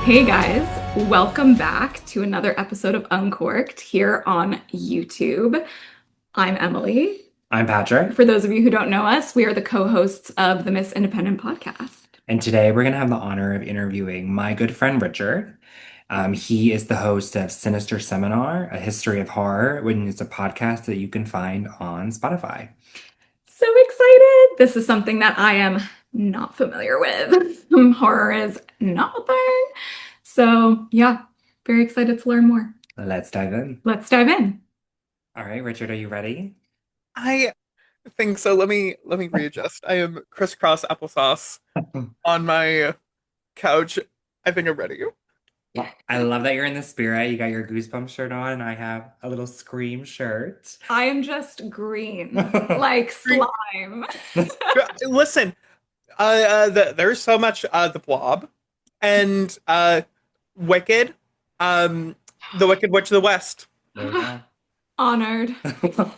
Hey guys, welcome back to another episode of Uncorked here on YouTube. I'm Emily. I'm Patrick, For those of you who don't know us, we are the co-hosts of the Miss Independent podcast. and today we're going to have the honor of interviewing my good friend Richard. He is the host of Sinister Seminar, A History of Horror, which is a podcast that you can find on Spotify. So excited! This is something that I am not familiar with. Horror is not my thing. So yeah, very excited to learn more. Let's dive in. Let's dive in. All right, Richard, are you ready? I think so. Let me readjust. I am crisscross applesauce on my couch. I think I'm ready. I love that you're in the spirit. You got your Goosebumps shirt on, and I have a little Scream shirt. I am just green, like slime. Listen, there's so much the Blob and Wicked, the Wicked Witch of the West. There you Honored. go.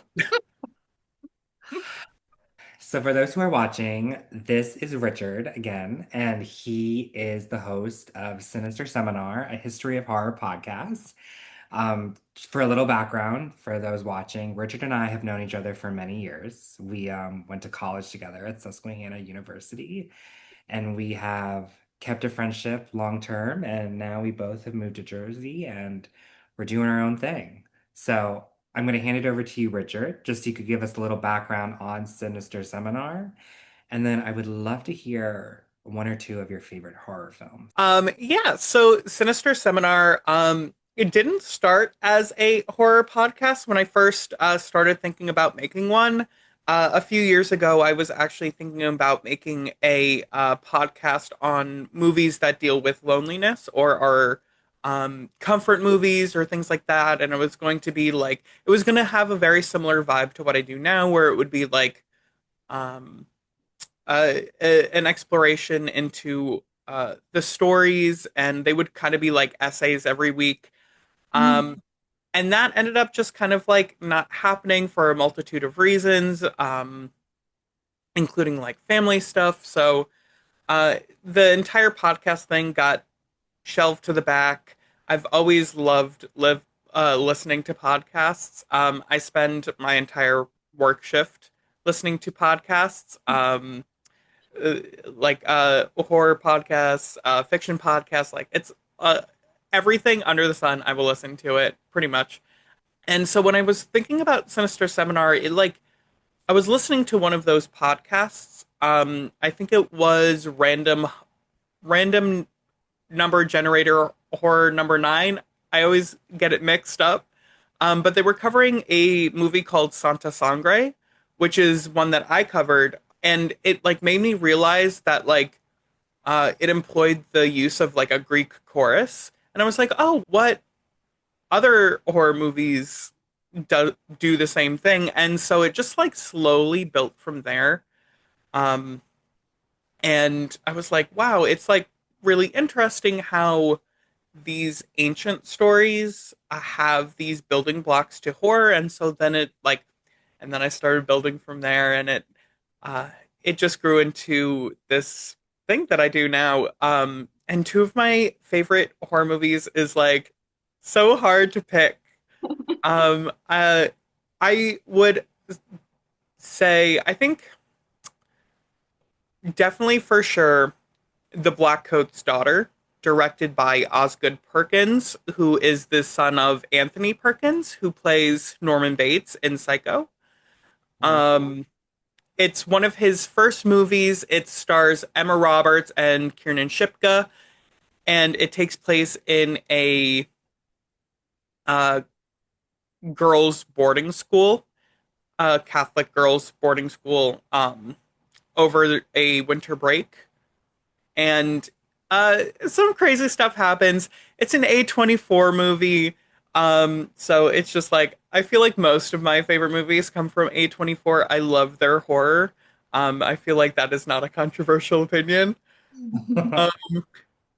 So, for those who are watching, this is Richard again, and he is the host of Sinister Seminar, a history of horror podcast. For a little background, for those watching, Richard and I have known each other for many years. We went to college together at Susquehanna University, and we have kept a friendship long term. And now we both have moved to Jersey, and we're doing our own thing. So I'm going to hand it over to you, Richard, just so you could give us a little background on Sinister Seminar. And then I would love to hear one or two of your favorite horror films. Yeah, so Sinister Seminar, it didn't start as a horror podcast when I first started thinking about making one. A few years ago, I was actually thinking about making a podcast on movies that deal with loneliness or are comfort movies or things like that. And it was going to be like, it was going to have a very similar vibe to what I do now, where it would be like, um, an exploration into the stories, and they would kind of be like essays every week. Mm. Um, and that ended up just kind of like not happening for a multitude of reasons, including like family stuff. So the entire podcast thing got shelved to the back. I've always loved listening to podcasts. I spend my entire work shift listening to podcasts. Like horror podcasts, fiction podcasts, like it's everything under the sun. I will listen to it pretty much. And so when I was thinking about Sinister Seminar, it like I was listening to one of those podcasts. I think it was random number generator horror number 9. I always get it mixed up. But they were covering a movie called Santa Sangre, which is one that I covered, and it like made me realize that like it employed the use of like a Greek chorus, and I was like, oh, what other horror movies do the same thing? And so it just like slowly built from there. Um, and I was like, wow, it's like really interesting how these ancient stories have these building blocks to horror, and so then it like, and then I started building from there, and uh, it just grew into this thing that I do now. And two of my favorite horror movies is like so hard to pick. Um, uh, I would say I think definitely for sure The Black Coat's Daughter, directed by Osgood Perkins, who is the son of Anthony Perkins, who plays Norman Bates in Psycho. Um, it's one of his first movies. It stars Emma Roberts and Kiernan Shipka, and it takes place in a uh, girls' boarding school, Catholic girls' boarding school, over a winter break. And some crazy stuff happens. It's an A24 movie. So it's just like I feel like most of my favorite movies come from A24. I love their horror. I feel like that is not a controversial opinion. Um,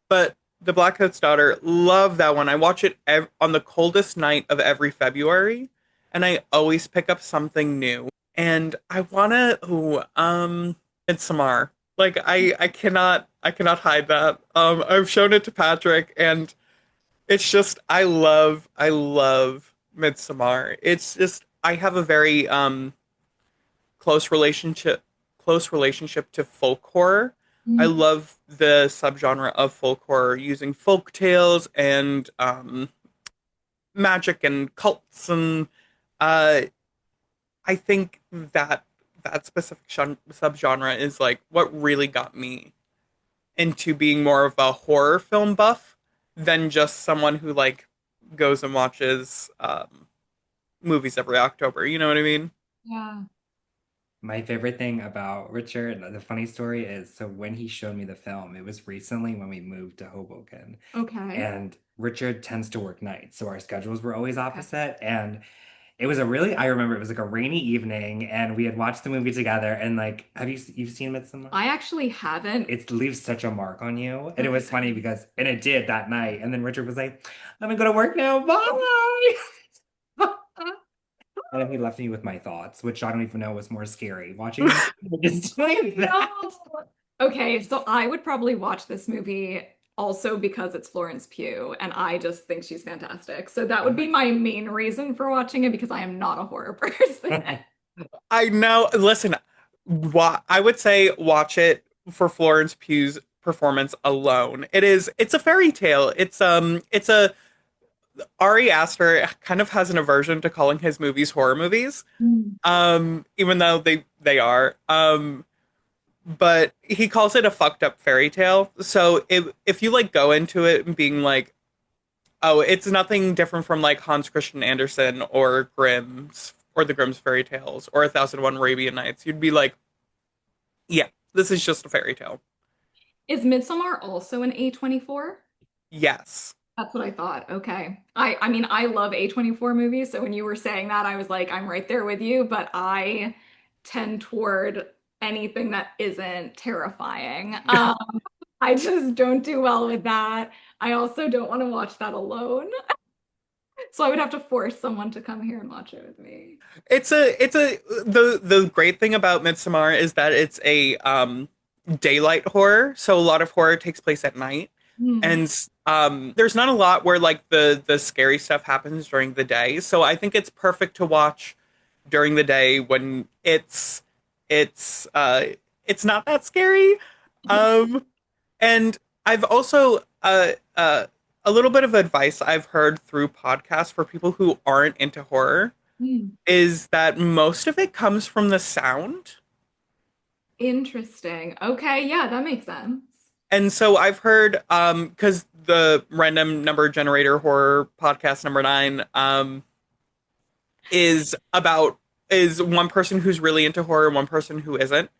but The Black Coat's Daughter, love that one. I watch it on the coldest night of every February, and I always pick up something new. And I wanna, ooh, Midsommar. Like I I cannot hide that. I've shown it to Patrick, and it's just I love Midsommar. It's just I have a very close relationship close relationship to folk horror. I Mm. love the subgenre of folk horror using folk tales and magic and cults and uh I think that that specific subgenre is like what really got me into being more of a horror film buff than just someone who like goes and watches movies every October. You know what I mean? Yeah. My favorite thing about Richard, the funny story is, so when he showed me the film, it was recently when we moved to Hoboken, Okay. and Richard tends to work nights, so our schedules were always Okay. opposite. And it was a really, I remember it was like a rainy evening, and we had watched the movie together. And like, you've seen Midsommar? I actually haven't. It leaves such a mark on you, and it was funny Okay. because, and it did that night. And then Richard was like, "I'm gonna go to work now, bye." And then he left me with my thoughts, which I don't even know was more scary, watching the movie or just doing that. No. Okay, so I would probably watch this movie also because it's Florence Pugh, and I just think she's fantastic. So that Oh would be my my main reason for watching it because I am not a horror person. God. I know. Listen, I would say watch it for Florence Pugh's performance alone. It's a fairy tale. It's a Ari Aster kind of has an aversion to calling his movies horror movies. Mm. Even though they are. But he calls it a fucked up fairy tale. So if you like go into it and being like, oh, it's nothing different from like Hans Christian Andersen or Grimm's or the Grimm's fairy tales or 1001 Arabian Nights, you'd be like, yeah, this is just a fairy tale. Is Midsommar also an A24? Yes. That's what I thought. Okay. I mean, I love A24 movies, so when you were saying that, I was like, I'm right there with you, but I tend toward anything that isn't terrifying. I just don't do well with that. I also don't want to watch that alone. So I would have to force someone to come here and watch it with me. It's a the great thing about Midsommar is that it's a daylight horror, so a lot of horror takes place at night. Hmm. And there's not a lot where like the scary stuff happens during the day. So I think it's perfect to watch during the day when it's not that scary. Um and I've also a little bit of advice I've heard through podcasts for people who aren't into horror Hmm. is that most of it comes from the sound. Interesting. Okay, yeah, that makes sense. And so I've heard because the random number generator horror podcast number 9 is about is one person who's really into horror, one person who isn't,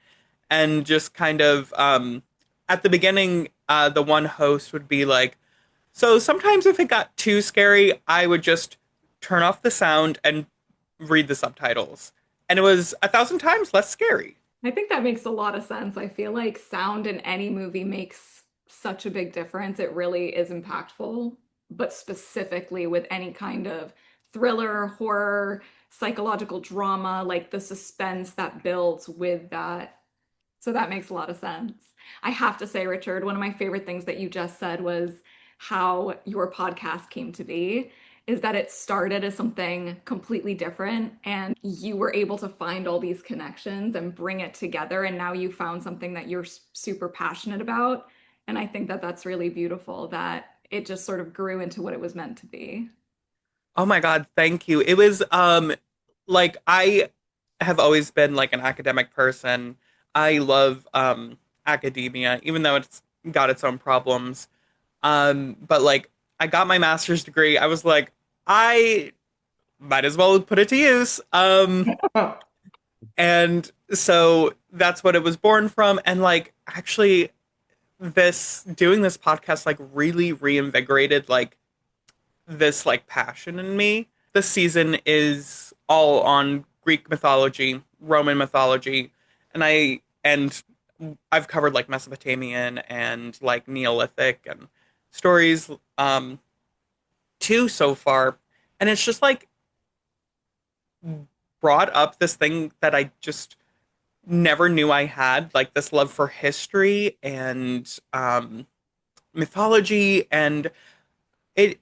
and just kind of at the beginning the one host would be like, so sometimes if it got too scary, I would just turn off the sound and read the subtitles. And it was 1,000 times less scary. I think that makes a lot of sense. I feel like sound in any movie makes such a big difference. It really is impactful, but specifically with any kind of thriller, horror, psychological drama, like the suspense that builds with that. So that makes a lot of sense. I have to say, Richard, one of my favorite things that you just said was how your podcast came to be, is that it started as something completely different and you were able to find all these connections and bring it together. And now you found something that you're super passionate about. And I think that that's really beautiful that it just sort of grew into what it was meant to be. Oh my God, thank you. It was like I have always been like an academic person. I love academia, even though it's got its own problems. But like I got my master's degree. I was like, I might as well put it to use. And so that's what it was born from. And like actually this doing this podcast like really reinvigorated like this like passion in me. This season is all on Greek mythology, Roman mythology, and I've covered like Mesopotamian and like Neolithic and stories too so far. And it's just like brought up this thing that I just never knew I had, like this love for history and mythology, and it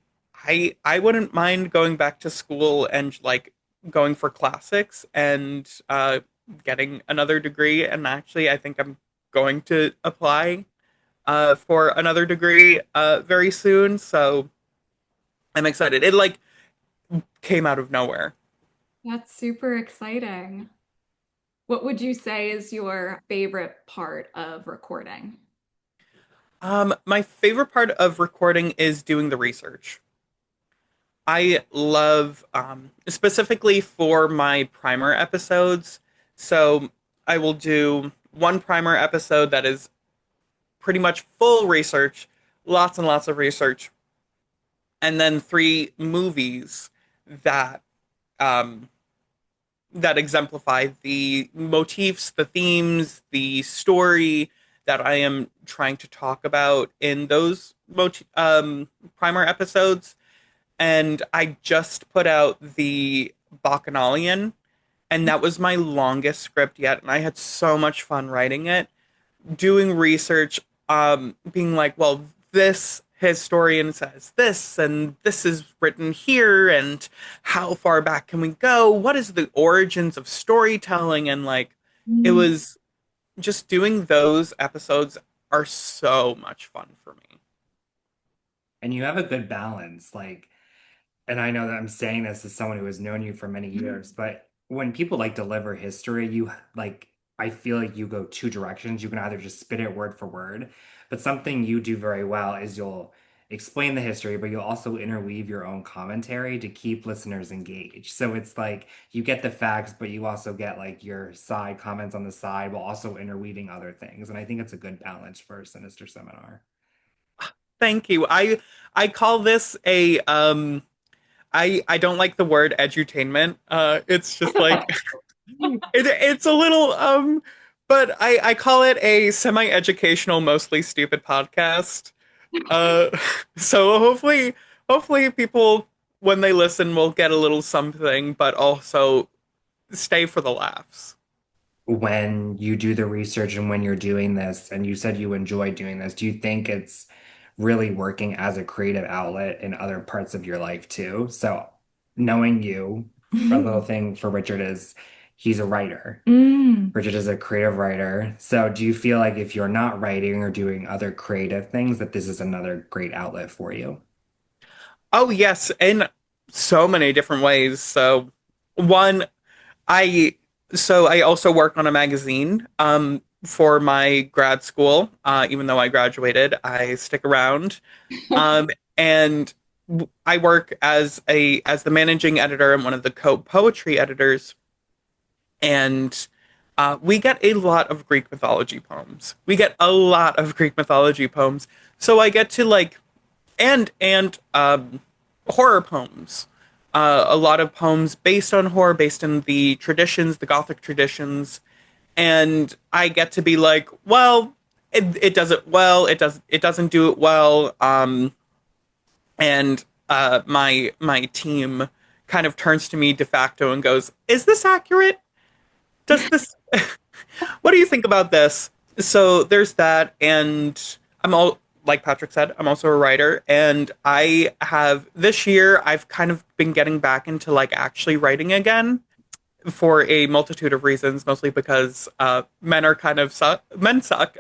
I wouldn't mind going back to school and like going for classics and getting another degree. And actually, I think I'm going to apply for another degree very soon. So I'm excited. It like came out of nowhere. That's super exciting. What would you say is your favorite part of recording? My favorite part of recording is doing the research. I love, specifically for my primer episodes. So I will do one primer episode that is pretty much full research, lots and lots of research, and then three movies that um, that exemplify the motifs, the themes, the story that I am trying to talk about in those primer episodes. And I just put out the Bacchanalian, and that was my longest script yet, and I had so much fun writing it, doing research, being like, well, this historian says this, and this is written here, and how far back can we go? What is the origins of storytelling? And like, it Mm. was just doing those episodes are so much fun for me. And you have a good balance. Like, and I know that I'm saying this as someone who has known you for many years, but when people like deliver history, you like, I feel like you go two directions. You can either just spit it word for word, but something you do very well is you'll explain the history, but you'll also interweave your own commentary to keep listeners engaged. So it's like you get the facts, but you also get like your side comments on the side while also interweaving other things. And I think it's a good balance for Sinister Seminar. Thank you. I call this a I don't like the word edutainment. It's just like it's a little but I call it a semi-educational, mostly stupid podcast. Uh so hopefully people when they listen will get a little something, but also stay for the laughs. When you do the research and when you're doing this, and you said you enjoy doing this, do you think it's really working as a creative outlet in other parts of your life too? So, knowing you, a little thing for Richard is he's a writer. Mm. Richard is a creative writer. So, do you feel like if you're not writing or doing other creative things, that this is another great outlet for you? Oh yes, in so many different ways. So one I I also work on a magazine for my grad school. Even though I graduated, I stick around. And I work as the managing editor and one of the co-poetry editors, and we get a lot of Greek mythology poems. We get a lot of Greek mythology poems. So I get to like and horror poems. A lot of poems based on horror, based in the traditions, the Gothic traditions, and I get to be like, well, it does it well. It doesn't do it well. And my team kind of turns to me de facto and goes, "Is this accurate? Does this? What do you think about this?" So there's that, and I'm all like Patrick said, I'm also a writer, and I have this year I've kind of been getting back into like actually writing again for a multitude of reasons, mostly because men are kind of suck. Men suck.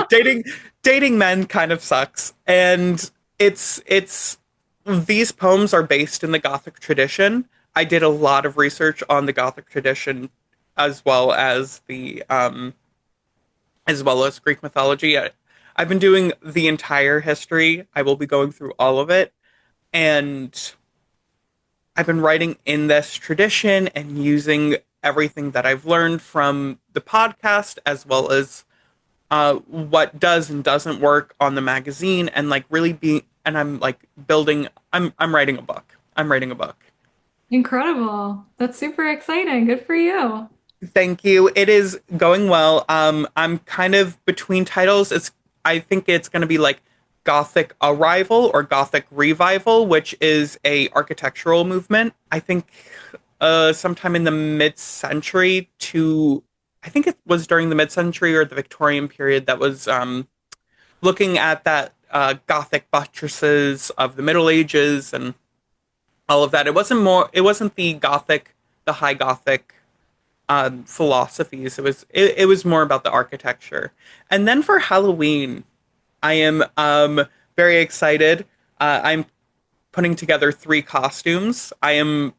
Dating dating men kind of sucks, and it's these poems are based in the Gothic tradition. I did a lot of research on the Gothic tradition as well as the as well as Greek mythology. I've been doing the entire history. I will be going through all of it, and I've been writing in this tradition and using everything that I've learned from the podcast as well as what does and doesn't work on the magazine, and like really being and I'm like building I'm writing a book. I'm writing a book. Incredible. That's super exciting. Good for you. Thank you. It is going well. I'm kind of between titles. It's I think it's going to be like Gothic Arrival or Gothic Revival, which is a architectural movement. I think sometime in the mid-century to I think it was during the mid-century or the Victorian period that was looking at that Gothic buttresses of the Middle Ages and all of that. It wasn't the Gothic, the high Gothic philosophies. It was more about the architecture. And then for Halloween, I am very excited. I'm putting together 3 costumes. I am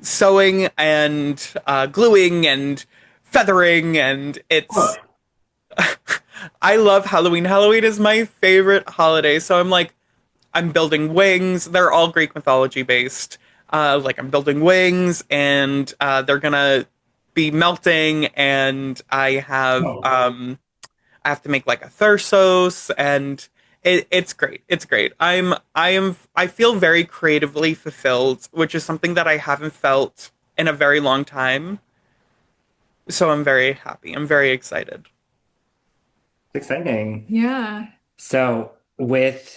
sewing and gluing and feathering, and Oh, it's. I love Halloween. Halloween is my favorite holiday. So I'm building wings. They're all Greek mythology based. Like I'm building wings, and they're gonna be melting, and oh. I have to make like a thyrsos, and it's great. It's great. I feel very creatively fulfilled, which is something that I haven't felt in a very long time. So I'm very happy. I'm very excited. It's exciting. Yeah. So, with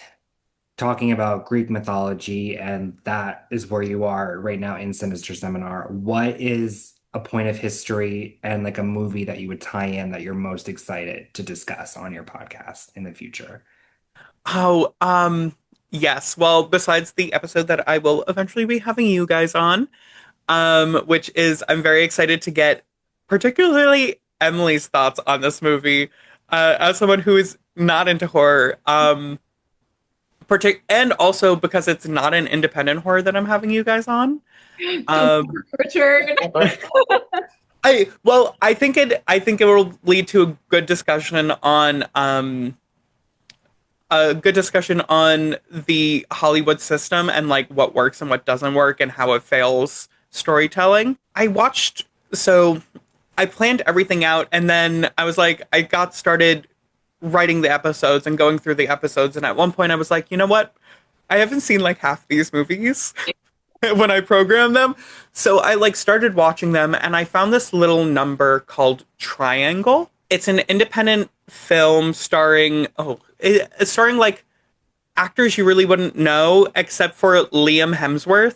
talking about Greek mythology, and that is where you are right now in Sinister Seminar, what is a point of history and like a movie that you would tie in that you're most excited to discuss on your podcast in the future? Oh, yes. Well, besides the episode that I will eventually be having you guys on, which is I'm very excited to get particularly Emily's thoughts on this movie, as someone who is not into horror, and also because it's not an independent horror that I'm having you guys on. Don't Um, worry, Richard. I think it will lead to a good discussion on the Hollywood system and like what works and what doesn't work and how it fails storytelling. So I planned everything out, and then I was like, I got started writing the episodes and going through the episodes. And at one point, I was like, you know what? I haven't seen like half these movies when I program them. So I like started watching them, and I found this little number called Triangle. It's an independent film it's starring like actors you really wouldn't know except for Liam Hemsworth.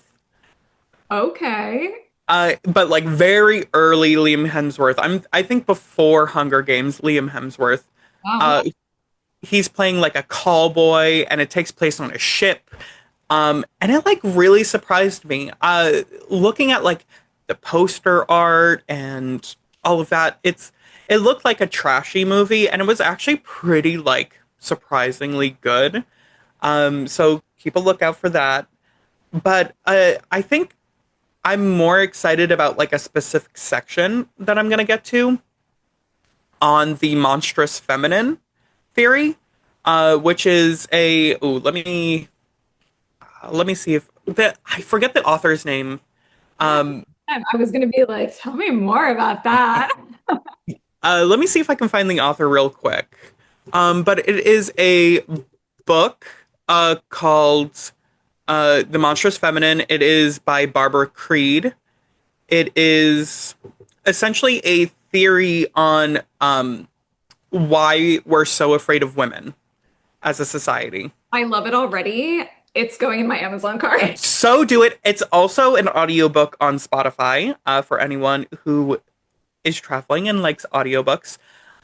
Okay. But like very early Liam Hemsworth. I think before Hunger Games, Liam Hemsworth. Wow. Uh, he's playing like a call boy, and it takes place on a ship. And it like really surprised me. Looking at like the poster art and all of that, it looked like a trashy movie, and it was actually pretty like surprisingly good. So keep a lookout for that. But I think I'm more excited about like a specific section that I'm gonna get to on the monstrous feminine theory, which is a ooh, let me see if I forget the author's name. Um, I was gonna be like, tell me more about that. Let me see if I can find the author real quick. But it is a book called The Monstrous Feminine. It is by Barbara Creed. It is essentially a theory on why we're so afraid of women as a society. I love it already. It's going in my Amazon cart. So do it. It's also an audiobook on Spotify for anyone who is traveling and likes audiobooks.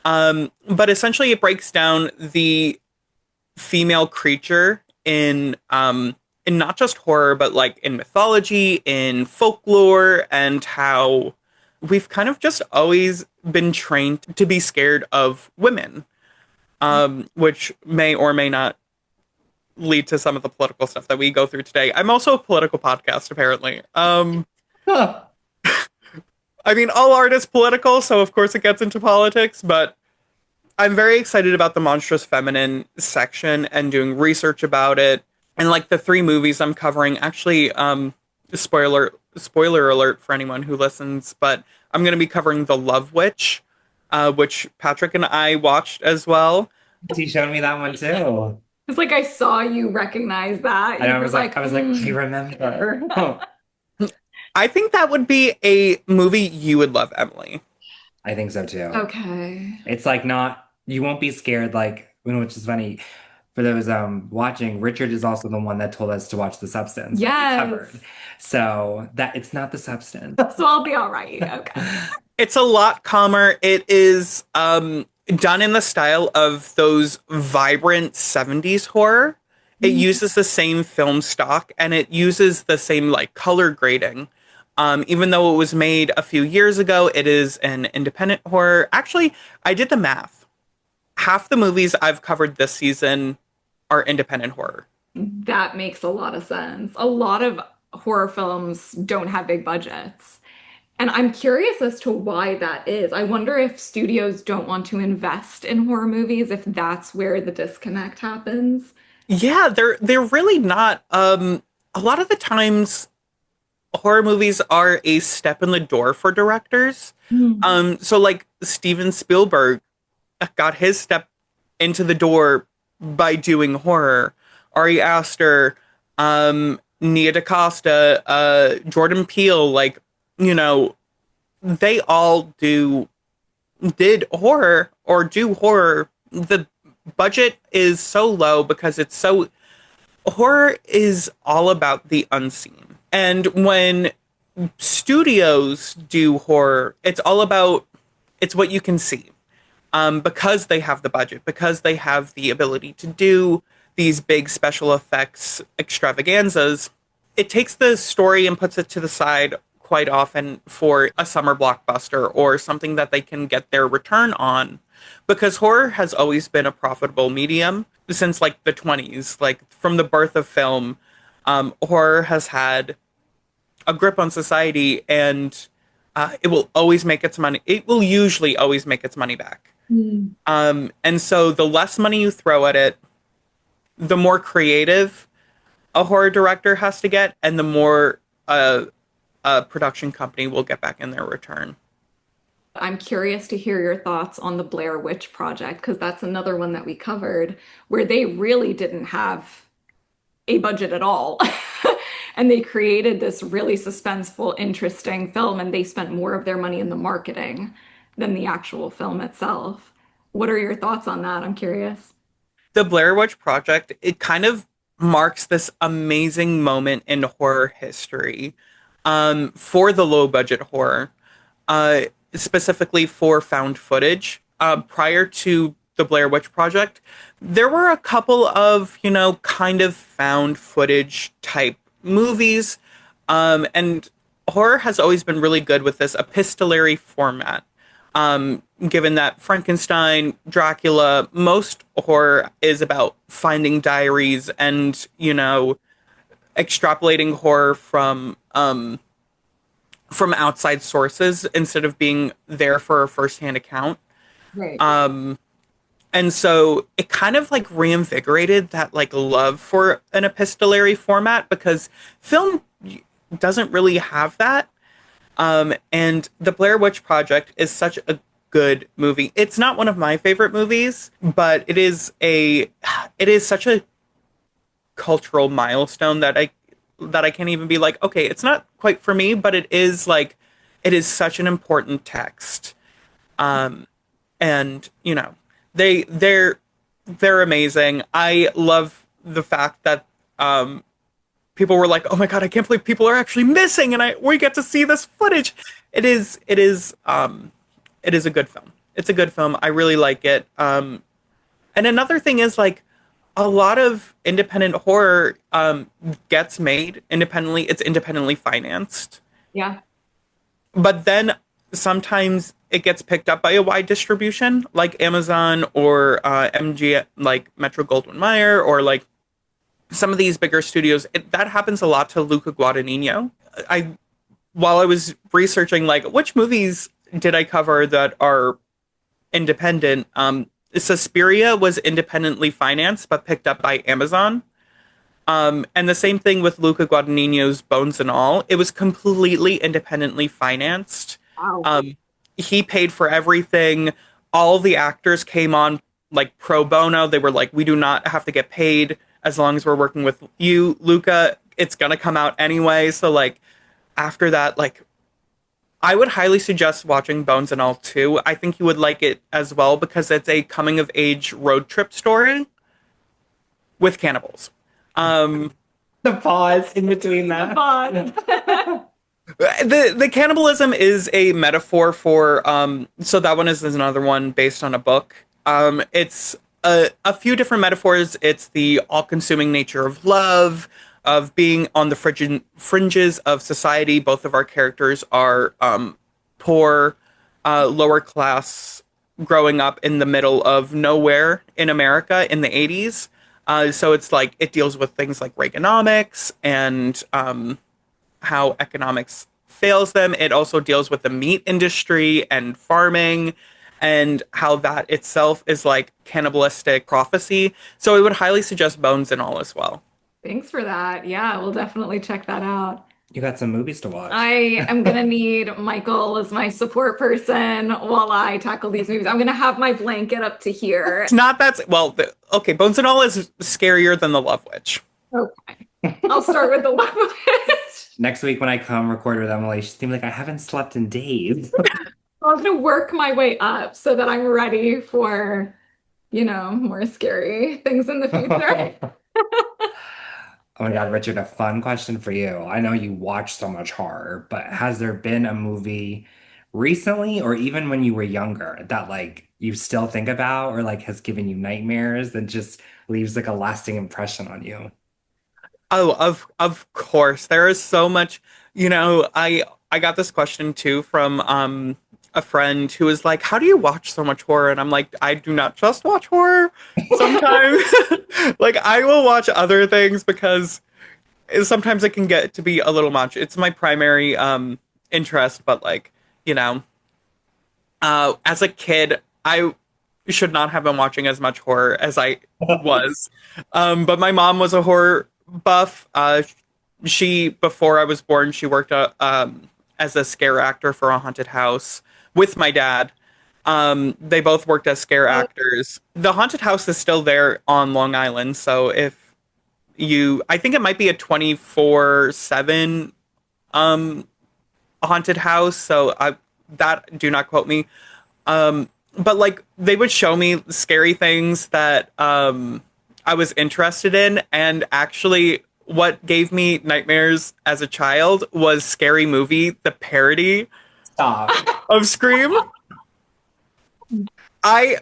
But essentially, it breaks down the female creature in not just horror, but like in mythology, in folklore, and how we've kind of just always been trained to be scared of women, which may or may not lead to some of the political stuff that we go through today. I'm also a political podcast, apparently. Huh. I mean, all art is political, so of course it gets into politics, but I'm very excited about the monstrous feminine section and doing research about it. And like the 3 movies I'm covering, actually, spoiler alert for anyone who listens, but I'm going to be covering The Love Witch, which Patrick and I watched as well. He showed me that one too. It's like I saw you recognize that. And You were like, I was like, I remember. Oh, I think that would be a movie you would love, Emily. I think so too. okay. It's like not, you won't be scared, like, which is funny. For those watching, Richard is also the one that told us to watch The Substance that we Yes. covered. So that it's not The Substance. So I'll be all right. Okay. It's a lot calmer. It is done in the style of those vibrant 70s horror. It uses the same film stock and it uses the same like color grading. Even though it was made a few years ago, it is an independent horror. Actually, I did the math. Half the movies I've covered this season are independent horror. That makes a lot of sense. A lot of horror films don't have big budgets. And I'm curious as to why that is. I wonder if studios don't want to invest in horror movies, if that's where the disconnect happens. Yeah, they're really not. A lot of the times horror movies are a step in the door for directors. Hmm. So like Steven Spielberg got his step into the door by doing horror. Ari Aster, Nia DaCosta, Jordan Peele, like, you know, they all did horror or do horror. The budget is so low because it's so horror is all about the unseen. And when studios do horror, it's all about it's what you can see. Because they have the budget, because they have the ability to do these big special effects extravaganzas, it takes the story and puts it to the side quite often for a summer blockbuster or something that they can get their return on. Because horror has always been a profitable medium since like the 20s, like from the birth of film, horror has had a grip on society and it will always make its money. It will usually always make its money back. Hmm. And so the less money you throw at it, the more creative a horror director has to get, and the more a production company will get back in their return. I'm curious to hear your thoughts on the Blair Witch Project, because that's another one that we covered where they really didn't have a budget at all. And they created this really suspenseful, interesting film, and they spent more of their money in the marketing than the actual film itself. What are your thoughts on that? I'm curious. The Blair Witch Project, it kind of marks this amazing moment in horror history for the low budget horror, uh, specifically for found footage. Prior to the Blair Witch Project, there were a couple of, you know, kind of found footage type movies. And horror has always been really good with this epistolary format. Given that Frankenstein, Dracula, most horror is about finding diaries and, you know, extrapolating horror from outside sources instead of being there for a firsthand account. Right. And so it kind of like reinvigorated that like love for an epistolary format because film doesn't really have that. And The Blair Witch Project is such a good movie. It's not one of my favorite movies, but it is such a cultural milestone that I can't even be like, okay, it's not quite for me, but it is such an important text. And you know, they're amazing. I love the fact that people were like, "Oh my God, I can't believe people are actually missing," and we get to see this footage. It is a good film. It's a good film. I really like it. And another thing is like a lot of independent horror gets made independently. It's independently financed, Yeah. but then sometimes it gets picked up by a wide distribution, like Amazon or MG, like Metro Goldwyn Mayer, or like some of these bigger studios. That happens a lot to Luca Guadagnino. I While I was researching, like which movies did I cover that are independent, Suspiria was independently financed but picked up by Amazon. And the same thing with Luca Guadagnino's Bones and All. It was completely independently financed. Wow. He paid for everything. All the actors came on like pro bono. They were like, we do not have to get paid as long as we're working with you, Luca. It's gonna come out anyway. So like after that, like I would highly suggest watching Bones and All too. I think you would like it as well because it's a coming of age road trip story with cannibals. Um, The pause in between that. Fun. The cannibalism is a metaphor for so that one is another one based on a book. It's a few different metaphors. It's the all-consuming nature of love, of being on the fringes of society. Both of our characters are poor, lower class, growing up in the middle of nowhere in America in the 80s. So it's like it deals with things like Reaganomics and how economics fails them. It also deals with the meat industry and farming and how that itself is like cannibalistic prophecy. So I would highly suggest Bones and All as well. Thanks for that. Yeah, we'll definitely check that out. You got some movies to watch. I am gonna need Michael as my support person while I tackle these movies. I'm gonna have my blanket up to here. It's not that well. Okay, Bones and All is scarier than The Love Witch. Okay. I'll start with the love of it. Next week when I come record with Emily, she's gonna be like, I haven't slept in days. I'm gonna work my way up so that I'm ready for, more scary things in the future. Oh my God, Richard, a fun question for you. I know you watch so much horror, but has there been a movie recently or even when you were younger that like you still think about or like has given you nightmares that just leaves like a lasting impression on you? Oh, of course. There is so much, I got this question too from a friend who was like, "How do you watch so much horror?" And I'm like, "I do not just watch horror. Sometimes like I will watch other things because sometimes it can get to be a little much. It's my primary interest, but like, you know, as a kid, I should not have been watching as much horror as I was. But my mom was a horror buff. She, before I was born, she worked as a scare actor for a haunted house with my dad. They both worked as scare actors. The haunted house is still there on Long Island. So if I think it might be a 24/7 um, haunted house. So do not quote me. But like they would show me scary things that I was interested in, and actually, what gave me nightmares as a child was Scary Movie, the parody Stop. of Scream. I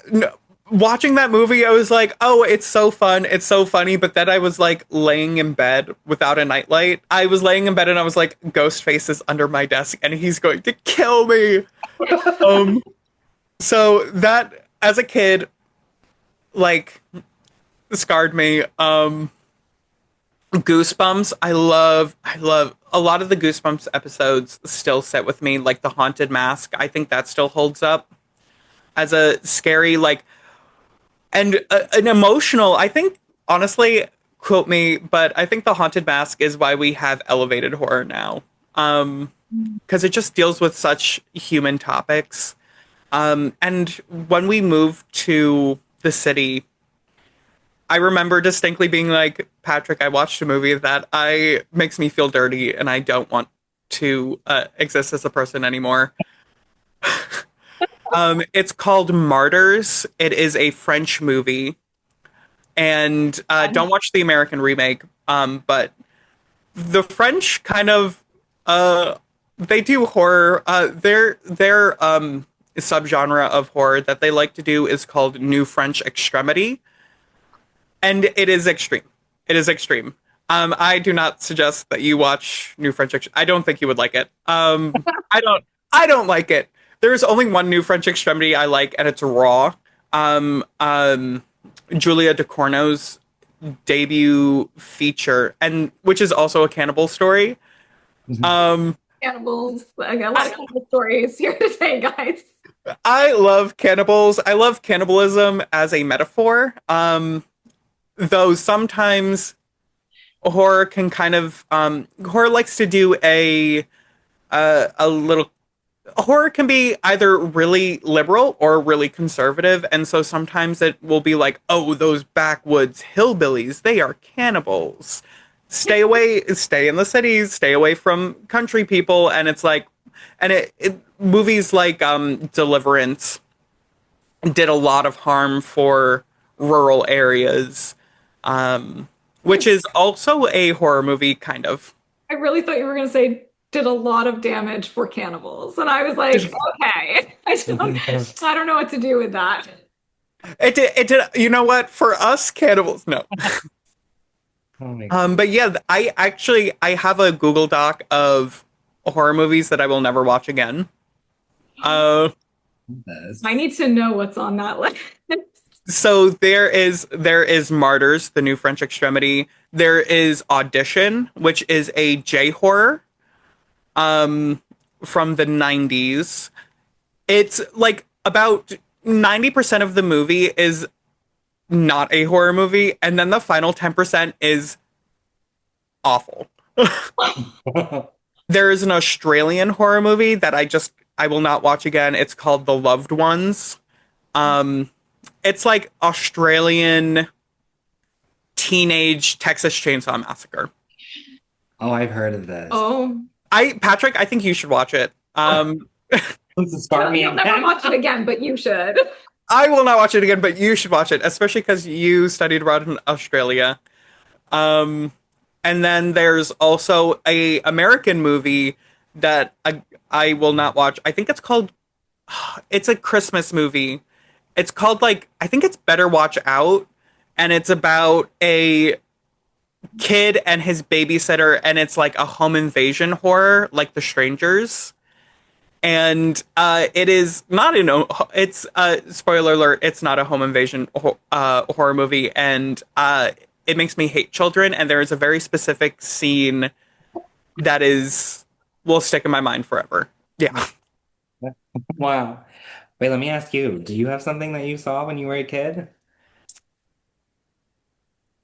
watching that movie, I was like, "Oh, it's so fun, it's so funny." But then I was like laying in bed without a nightlight. I was laying in bed and I was like, "Ghost Face is under my desk, and he's going to kill me." Um, so that as a kid, like scarred me. Goosebumps. I love a lot of the Goosebumps episodes still sit with me, like the Haunted Mask. I think that still holds up as a scary, like, and an emotional. I think, honestly, quote me, but I think the Haunted Mask is why we have elevated horror now. Because it just deals with such human topics. And when we moved to the city, I remember distinctly being like, Patrick, I watched a movie that I makes me feel dirty and I don't want to exist as a person anymore. It's called Martyrs. It is a French movie. And don't watch the American remake. But the French kind of they do horror. Their subgenre of horror that they like to do is called New French Extremity, and it is extreme. It is extreme. I do not suggest that you watch New French. I don't think you would like it. I don't. I don't like it. There is only one New French Extremity I like, and it's Raw. Um, um, Julia Ducournau's debut feature, and which is also a cannibal story. Um, Cannibals. I got a lot of cannibal stories here today, guys. I love cannibals. I love cannibalism as a metaphor. Though sometimes horror can kind of horror likes to do a little horror can be either really liberal or really conservative, and so sometimes it will be like, oh, those backwoods hillbillies, they are cannibals. Stay away, stay in the cities, stay away from country people. And it's like, and it movies like Deliverance did a lot of harm for rural areas, which is also a horror movie, kind of. I really thought you were going to say did a lot of damage for cannibals. And I was like, okay, I don't know what to do with that. It did. You know what? For us, cannibals, no. Oh my God. But yeah, I have a Google Doc of horror movies that I will never watch again. Uh, I This. need to know what's on that list. so there is Martyrs, the new French extremity. There is Audition, which is a J horror um from the 90s. It's like about 90% of the movie is not a horror movie, and then the final 10% is awful. There is an Australian horror movie that I will not watch again. It's called The Loved Ones. Um it's like Australian teenage Texas Chainsaw Massacre. Oh, I've heard of this. Oh, Patrick, I think you should watch it. Please inspire me you'll never again. watch it again, but you should. I will not watch it again, but you should watch it, especially because you studied abroad in Australia. Um, and then there's also a American movie that I will not watch. I think it's called. It's a Christmas movie. It's called like I think it's Better Watch Out, and it's about a kid and his babysitter, and it's like a home invasion horror, like The Strangers. And it is not it's spoiler alert, it's not a home invasion horror movie, and it makes me hate children, and there is a very specific scene that is will stick in my mind forever. Yeah. Wow. Wait, let me ask you, do you have something that you saw when you were a kid?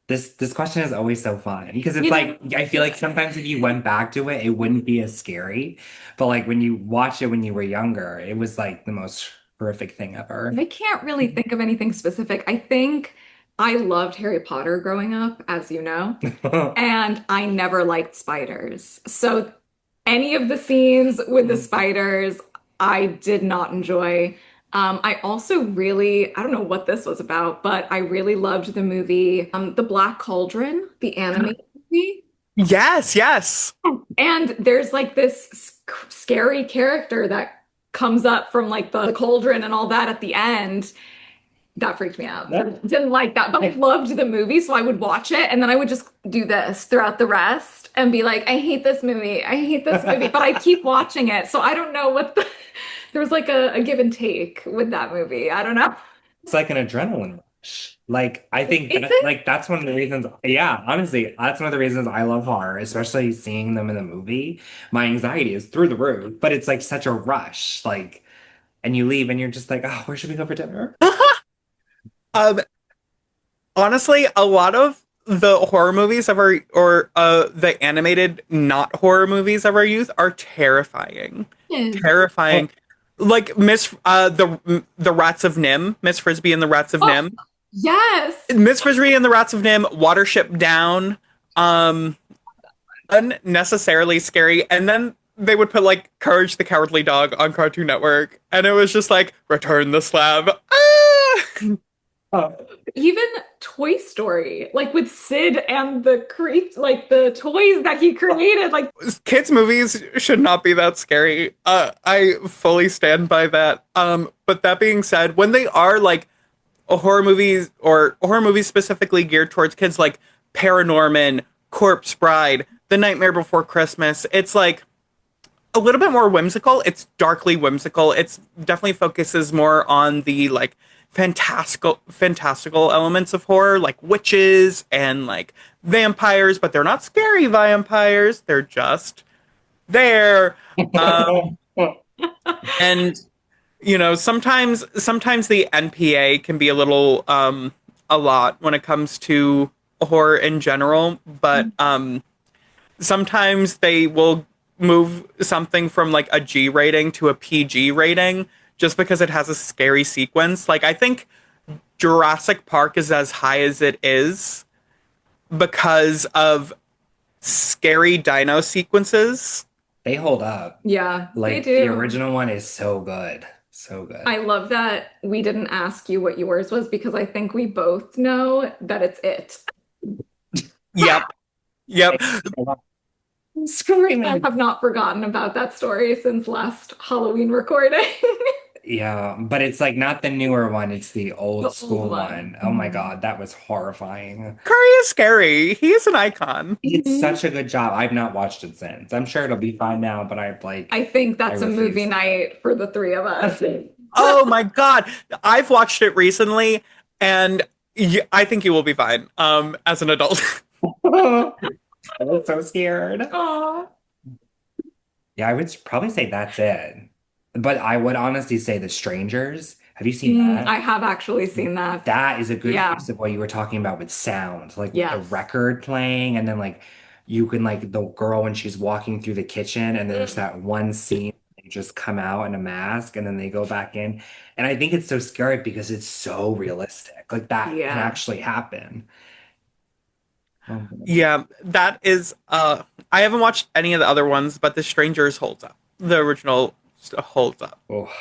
This question is always so fun because it's You know, like I feel like sometimes if you went back to it, it wouldn't be as scary. But like when you watch it when you were younger, it was like the most horrific thing ever. I can't really think of anything specific. I think I loved Harry Potter growing up, as you know, and I never liked spiders. So any of the scenes with the spiders, I did not enjoy. I also really, I don't know what this was about, but I really loved the movie, The Black Cauldron, the anime movie. Yes, yes. And there's like this scary character that comes up from like the cauldron and all that at the end. That freaked me out. Didn't like that, but I loved the movie, so I would watch it and then I would just do this throughout the rest and be like, I hate this movie. I hate this movie, but I keep watching it. So I don't know what the there was like a give and take with that movie. I don't know. It's like an adrenaline rush. Like I think Is that it? like that's one of the reasons, yeah, honestly, that's one of the reasons I love horror, especially seeing them in the movie. My anxiety is through the roof, but it's like such a rush. Like, and you leave and you're just like, oh, where should we go for dinner? Um, Honestly, a lot of the horror movies of our or the animated not horror movies of our youth are terrifying. Yes. Terrifying. Like the Rats of Nim, Miss Frisbee and the Rats of Oh, Nim. yes. Miss Frisbee and the Rats of Nim, Watership Down, um, unnecessarily scary. And then they would put like Courage the Cowardly Dog on Cartoon Network, and it was just like Return the Slab. Ah! Oh, Even Toy Story, like with Sid and the like the toys that he created, like Kids movies should not be that scary. I fully stand by that. But that being said, when they are like horror movies or horror movies specifically geared towards kids, like Paranorman, Corpse Bride, The Nightmare Before Christmas, it's like a little bit more whimsical. It's darkly whimsical. It's definitely focuses more on the like fantastical elements of horror, like witches and like vampires, but they're not scary vampires. They're just there. Um, and sometimes the NPA can be a little a lot when it comes to horror in general, but sometimes they will move something from like a G rating to a PG rating just because it has a scary sequence. Like I think Jurassic Park is as high as it is because of scary dino sequences. they hold up. yeah, they Like the do. original one is so good. So good. I love that we didn't ask you what yours was because I think we both know that it's it. Yep. Yep. I'm I screaming. have not forgotten about that story since last Halloween recording. Yeah, but it's like not the newer one, it's the old The old school one. one. Oh my God, that was horrifying. Curry is scary. He is an icon. He did Mhm. such a good job. I've not watched it since. I'm sure it'll be fine now, but I think I that's a movie refuse. night for the three of us. Oh my God. I've watched it recently and I think you will be fine as an adult. I was so scared. Aw. Yeah, I would probably say that's it. But I would honestly say The Strangers. Have you seen I that? have actually seen that. That is a good Yeah. use of what you were talking about with sound, like with the Yes. record playing, and then like you can like the girl when she's walking through the kitchen, and there's that one scene they just come out in a mask and then they go back in. And I think it's so scary because it's so realistic. Like that can Yeah. actually happen. Oh, Yeah, that is I haven't watched any of the other ones, but The Strangers holds up. The original holds up. oh.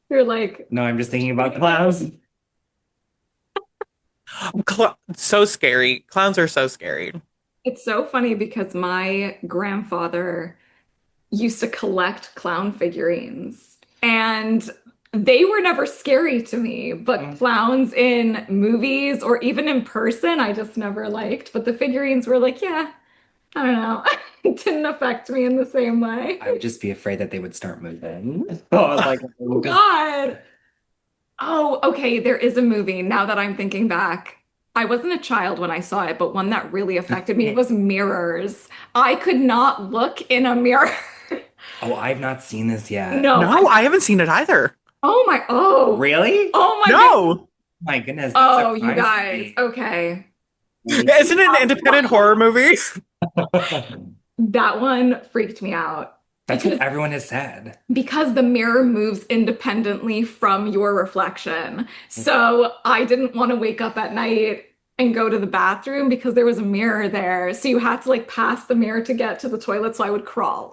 You're like, No, I'm just thinking about clowns. So scary. Clowns are so scary. it's so funny because my grandfather used to collect clown figurines, and they were never scary to me, but Mm. clowns in movies or even in person, I just never liked. But the figurines were like, yeah, I don't know. It didn't affect me in the same way. I would just be afraid that they would start moving. Oh, like Oh just God. Oh, okay. There is a movie now that I'm thinking back. I wasn't a child when I saw it, but one that really affected me was Mirrors. I could not look in a mirror. Oh, I've not seen this yet. No, No, I haven't seen it either. oh my, Really? oh my goodness. No. My goodness, that Oh, you surprises guys. me. Okay. Isn't it an independent horror movie? That one freaked me out That's what because everyone has said. the mirror moves independently from your reflection. So I didn't want to wake up at night and go to the bathroom because there was a mirror there. So you had to like pass the mirror to get to the toilet. So I would crawl.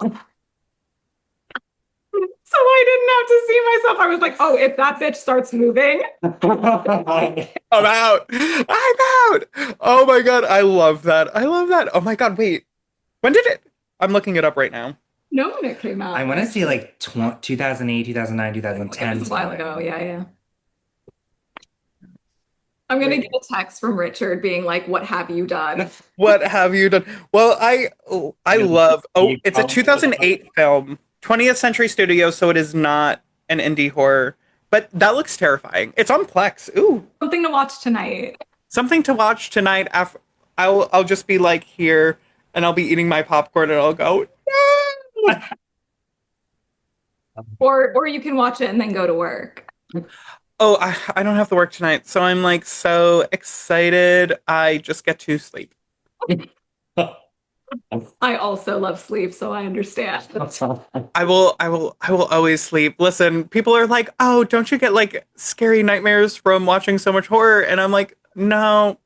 So I didn't have to see myself. I was like, oh, if that bitch starts moving. I'm out. I'm out. Oh my God. I love that. I love that. Oh my God. Wait. When did it? I'm looking it up right now. No, when it came out. I want to say like 2008, 2009, It 2010 was a while time. ago. Yeah, yeah. I'm gonna get a text from Richard being like, "What have you done?" What have you done? Well, I love. Oh, it's a 2008 film, 20th Century Studios, so it is not an indie horror, but that looks terrifying. It's on Plex. Ooh, Something to watch tonight. something to watch tonight. After I'll just be like here, and I'll be eating my popcorn, and I'll go. "No!" Or you can watch it and then go to work. Oh, I don't have to work tonight, so I'm like so excited. I just get to sleep. I also love sleep, so I understand. I will always sleep. Listen, people are like, "Oh, don't you get like scary nightmares from watching so much horror?" And I'm like, "No."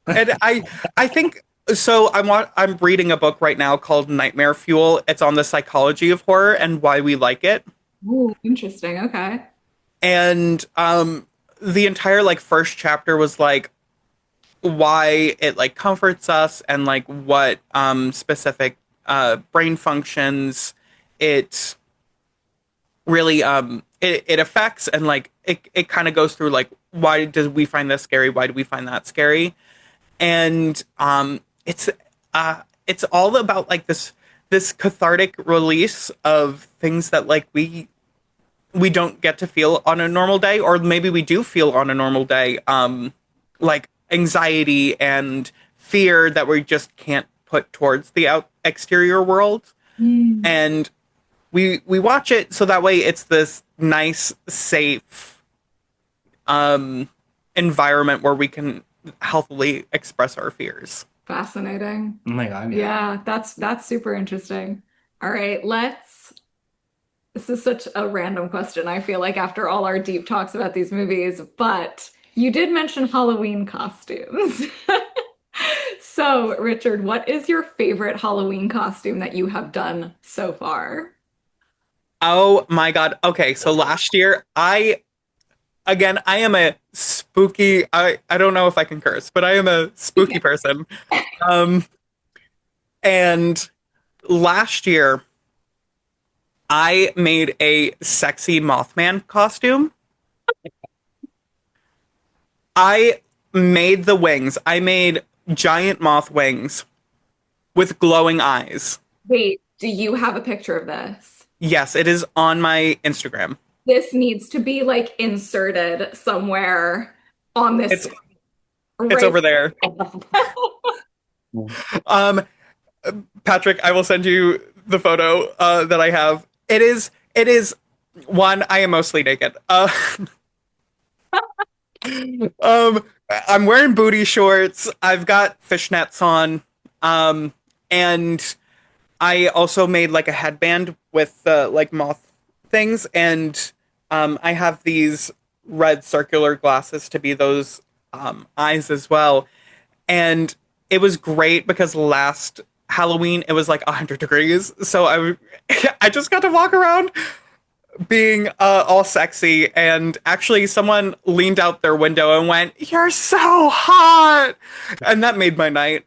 And I think so. I'm reading a book right now called Nightmare Fuel. It's on the psychology of horror and why we like it. Ooh, interesting. Okay. And the entire like first chapter was like why it like comforts us and like what specific brain functions it really it affects and like it kind of goes through like why do we find this scary, why do we find that scary, and it's all about like this cathartic release of things that like we don't get to feel on a normal day, or maybe we do feel on a normal day, like anxiety and fear that we just can't put towards the exterior world. Mm. And we watch it so that way it's this nice, safe environment where we can healthily express our fears. Fascinating. Oh my God, yeah. Yeah, that's super interesting. All right, let's. This is such a random question, I feel like, after all our deep talks about these movies, but you did mention Halloween costumes. So, Richard, what is your favorite Halloween costume that you have done so far? Oh my God. Okay, so last year I am a spooky I don't know if I can curse, but I am a spooky person. Um And last year, I made a sexy Mothman costume. I made the wings. I made giant moth wings with glowing eyes. Wait, do you have a picture of this? Yes, it is on my Instagram. This needs to be like inserted somewhere on this It's screen, it's right? over there. Um, Patrick, I will send you the photo that I have. It is one. I am mostly naked. Um, I'm wearing booty shorts. I've got fishnets on. And I also made like a headband with like moth things, and I have these red circular glasses to be those eyes as well. And it was great because last Halloween it was like 100 degrees, so I just got to walk around being all sexy, and actually someone leaned out their window and went, "You're so hot," and that made my night.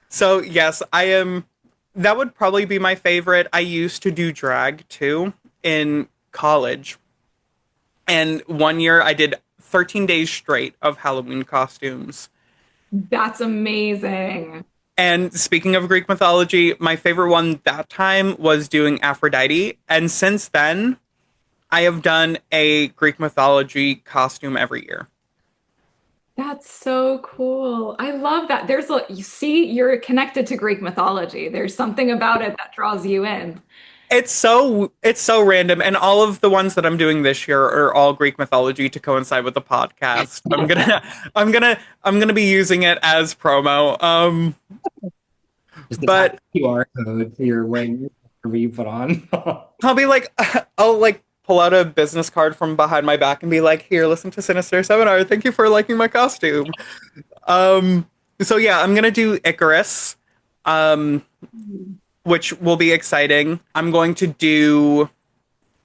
So yes, I am. That would probably be my favorite. I used to do drag too in college, and one year I did 13 days straight of Halloween costumes. That's amazing. And speaking of Greek mythology, my favorite one that time was doing Aphrodite. And since then, I have done a Greek mythology costume every year. That's so cool. I love that. You see, you're connected to Greek mythology. There's something about it that draws you in. It's so random, and all of the ones that I'm doing this year are all Greek mythology to coincide with the podcast. I'm gonna be using it as promo. Just attach But a QR code for your wing whatever you put on. I'll be like, I'll like pull out a business card from behind my back and be like, here, listen to Sinister Seminar. Thank you for liking my costume. So yeah, I'm gonna do Icarus, um, which will be exciting. I'm going to do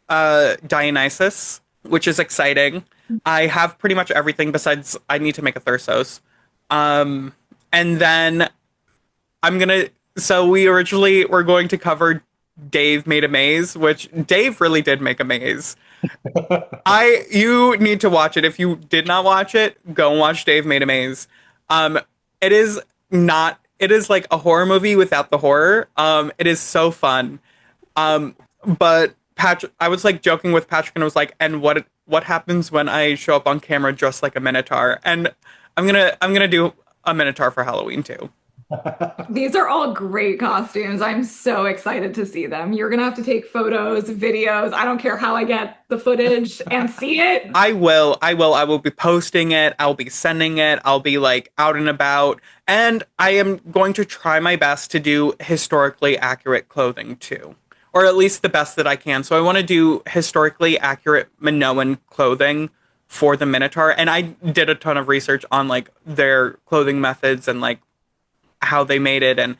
Dionysus, which is exciting. I have pretty much everything besides I need to make a Thyrsos. And then I'm gonna. So we originally were going to cover Dave made a maze, which Dave really did make a maze. You need to watch it. If you did not watch it, go and watch Dave made a maze. Um, it is not. It is like a horror movie without the horror. It is so fun. But Patrick, I was like joking with Patrick, and I was like, "And what happens when I show up on camera dressed like a minotaur?" And I'm gonna do a minotaur for Halloween too. These are all great costumes. I'm so excited to see them. You're gonna have to take photos, videos. I don't care how I get the footage and see it. I will. I will. I will be posting it. I'll be sending it. I'll be like out and about. And I am going to try my best to do historically accurate clothing too. Or at least the best that I can. So I want to do historically accurate Minoan clothing for the Minotaur. And I did a ton of research on like their clothing methods and like how they made it. And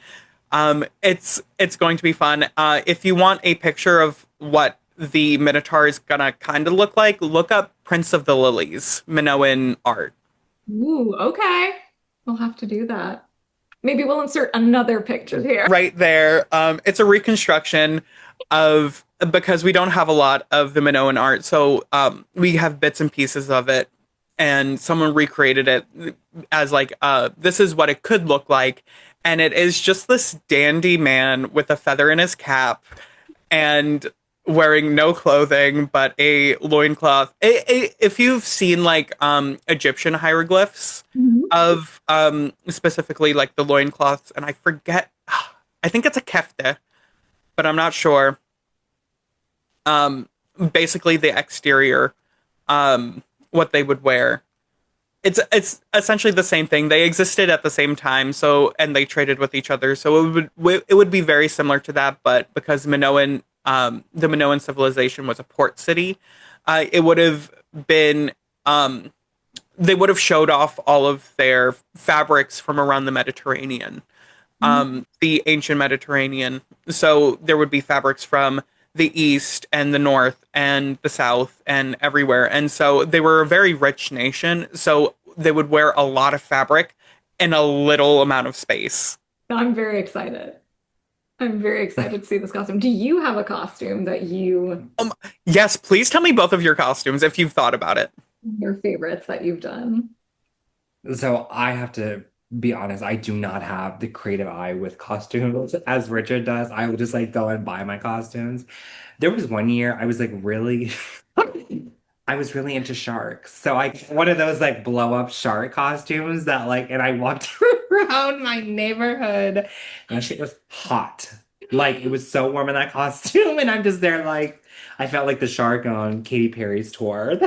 it's going to be fun. If you want a picture of what the Minotaur is gonna kind of look like, look up Prince of the Lilies, Minoan art. Ooh, okay. We'll have to do that. Maybe we'll insert another picture here. Right there. It's a reconstruction of because we don't have a lot of the Minoan art, so we have bits and pieces of it, and someone recreated it as like this is what it could look like, and it is just this dandy man with a feather in his cap and wearing no clothing but a loincloth. If you've seen like Egyptian hieroglyphs Mhm. of specifically like the loincloths, and I forget, I think it's a kefte, but I'm not sure. Um Basically the exterior, what they would wear. It's essentially the same thing. They existed at the same time, so and they traded with each other. So it would be very similar to that, but because the Minoan civilization was a port city, it would have been they would have showed off all of their fabrics from around the Mediterranean, the ancient Mediterranean. So there would be fabrics from the east and the north and the south and everywhere. And so they were a very rich nation. So they would wear a lot of fabric in a little amount of space. I'm very excited. I'm very excited to see this costume. Do you have a costume that Yes, please tell me both of your costumes if you've thought about it. your favorites that you've done? So I have to be honest, I do not have the creative eye with costumes as Richard does. I will just like go and buy my costumes. There was one year I was like really I was really into sharks. So I one of those like blow up shark costumes that like and I walked around my neighborhood and that shit was hot. Like it was so warm in that costume and I'm just there like I felt like the shark on Katy Perry's tour.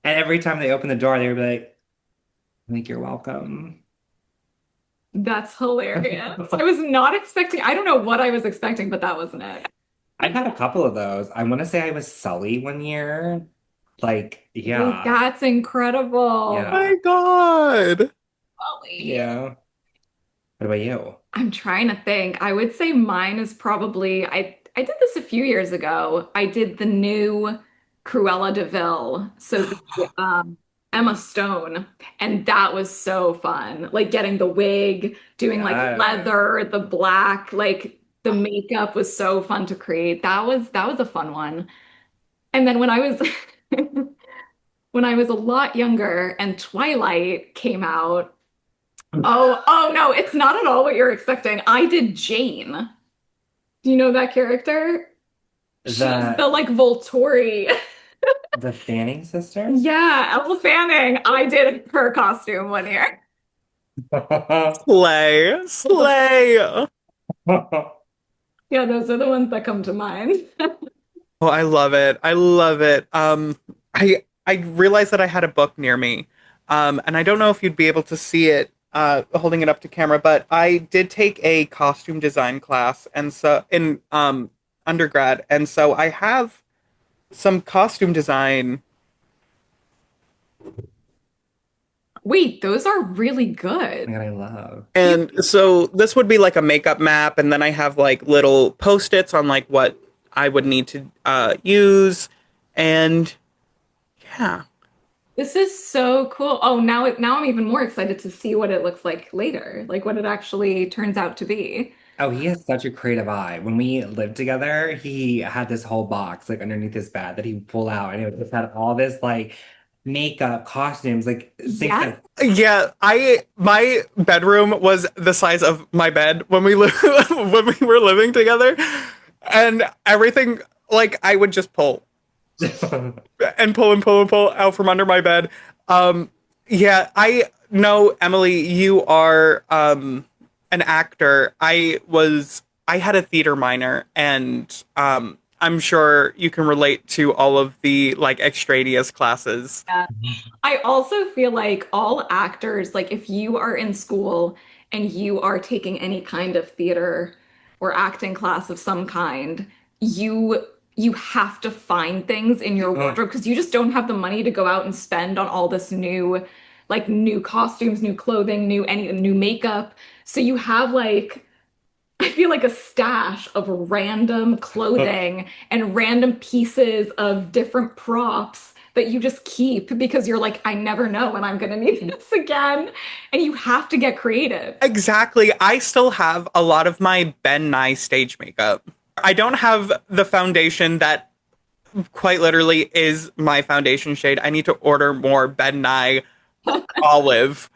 And every time they open the door, they would be like, you're welcome. That's hilarious. I was not expecting, I don't know what I was expecting, but that wasn't it. I've had a couple of those. I want to say I was Sully one year. Like, Wait, yeah. that's incredible. Oh Yeah. my God. Ollie. Yeah. What about you? I'm trying to think. I would say mine is probably I did this a few years ago. I did the new Cruella de Vil, so the Emma Stone, and that was so fun. Like getting the wig, doing like Yeah. leather, the black, like the makeup was so fun to create. That was a fun one. And then when I was when I was a lot younger and Twilight came out, oh no, it's not at all what you're expecting. I did Jane. Do you know that character? She's the The like Volturi. the Fanning sisters? Yeah, Elle Fanning. I did her costume one year. Slay. Slay. Yeah, those are the ones that come to mind. Oh, I love it. I love it. I realized that I had a book near me. And I don't know if you'd be able to see it holding it up to camera, but I did take a costume design class and so in undergrad, and so I have some costume design. Wait, those are really Oh good. my God, I love. And so this would be like a makeup map, and then I have like little post-its on like what I would need to use. And yeah. This is so cool. Oh, now I'm even more excited to see what it looks like later, like what it actually turns out to be. Oh, he has such a creative eye. When we lived together, he had this whole box like underneath his bed that he would pull out, and it just had all this like makeup, costumes, like things Yes. that Yeah, I my bedroom was the size of my bed when we when we were living together, and everything like I would just pull and pull and pull and pull out from under my bed. Yeah, I know, Emily, you are an actor. I had a theater minor, and I'm sure you can relate to all of the like extraneous classes. I also feel like all actors, like if you are in school and you are taking any kind of theater or acting class of some kind, you have to find things in your Oh, wardrobe because you just don't have the money to go out and spend on all this new, like new costumes, new clothing, new makeup. So you have like I feel like a stash of random clothing and random pieces of different props that you just keep because you're like, I never know when I'm gonna need this again. And you have to get creative. Exactly. I still have a lot of my Ben Nye stage makeup. I don't have the foundation that quite literally is my foundation shade. I need to order more Ben Nye olive.